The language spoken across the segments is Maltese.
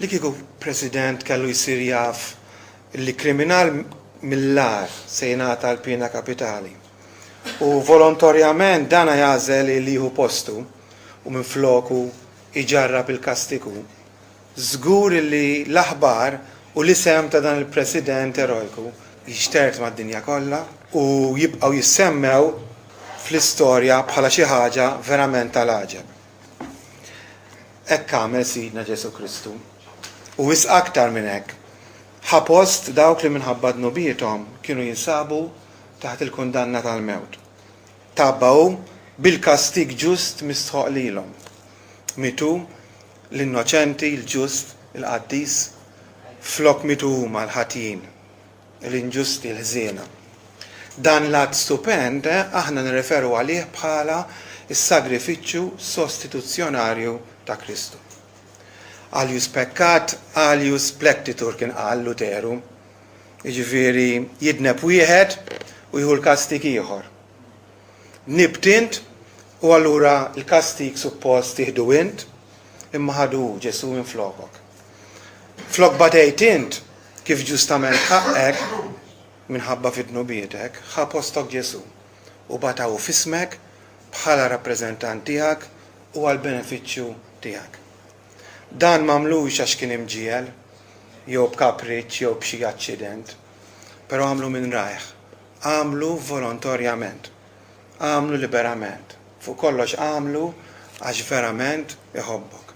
li kieku President kellu jsir jaf li kriminal mill-ar se jingħata l-pena kapitali. U volontarjament dana jażel li jieħu postu u minfloku iġarrab il-kastiku. Żgur li l-aħbar u l-isem ta' dan il-President erojku jixtert mad-dinja kollha u jibqgħu jissemmew fl-istorja bħala xi ħaġa verament tal-għaġeb. Hekk għamel Sidna Ġesu Kristu. U wisq aktar minn hekk. Ħapost dawk li minħabba dnubietom kienu jinsabu taħt il-kundanna tal-mewt. Tabbaw bil-kastig ġust mistħoq lilhom. Mitu l-innoċenti, il-ġust, il-qaddis, flok mitu huma l-ħatjin, l-inġusti, l-ħżiena. Dan l-att stupend aħna nirreferu għalih bħala is-sagrifiċċju sostituzzjonarju ta' Kristu. Alius peccat, alius plectitur kien qal Luteru. Jiġifieri jidneb wieħed u jieħu l-kastig ieħor. Dnibt int u allura l-kastig suppost tieħdu int imma ħadu Ġesu minflokok. Flok batejt int kif ġustament ħaqqek minħabba fid-dnubietek ħa postok Ġesu u bataw fismek bħala rappreżentant tiegħek u għall-benefiċċju tiegħek. Dan m'għamlux għax kien imġiel, jew b'kapriċċ jew b'xi aċċident, però għamlu minn rajħ, għamlu volontarjament, għamlu liberament, fuq kollox għamlu għax verament iħobbok.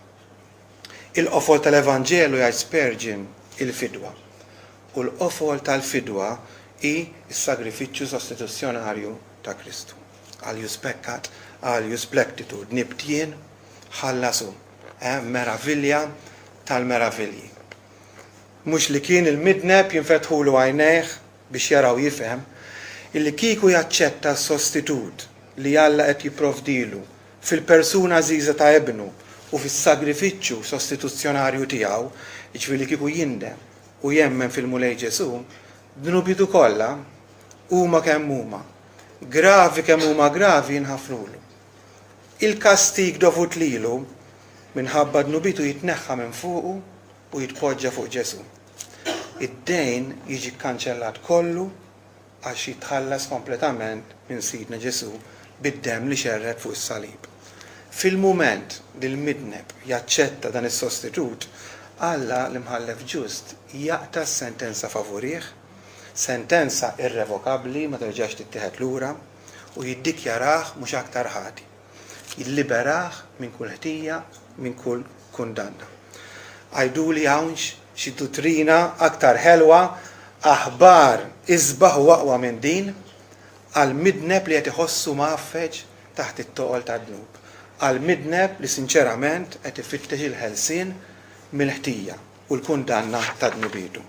Il-qofol tal-Evanġelu jgħid Spurgeon il-fidwa, u l-qofol tal-fidwa hi s-sagrifiċċju sostituzzjonarju ta' Kristu. Alius peccat, alius plectitur, dnibt jien, ħallasu. Meravilja tal-meravilji. Mhux li kien il-midneb jinfetħulu għajnejh biex jaraw jifhem illi kieku jaċċetta s-sostitut li Alla qed jipprovdilu fil-persuna żgħira ta' ibnu u fis-sagrifiċċju sostituzzjonarju tiegħu, jiġifieri kieku jindem u jemmen fil-mulej Ġesu, dnubitu kollha huma kemm huma, gravi kemm huma gravi jinħafrulu. Il-kastig dovut lilu minħabba dnubitu jitneħħa minn fuqu u jitpoġġa fuq Ġesu. Id-dejn jiġi kkanċellat kollu għax jitħallas kompletament minn Sidna Ġesu bid-demm li xerret fuq is-salib. Fil-mument li l-midneb jaċċetta dan is-sostitut, Alla l-imħallef ġust jaqta s-sentenza favorih, sentenza irrevokabbli ma terġax tittieħed lura u jiddikjarah mhux aktar ħati. Jilliberah minn kull ħtija, minn kull kundanna. Għajduli hawnx xi tutrina aktar ħelwa, aħbar isbaħ waqwa minn din għal midneb li qed iħossu maffeġ taħt it-toqol tad-dnub. Għal midneb li sinċerament qed ifittex il-ħelsien mill-ħtija u l-kundanna tad-dnubitu.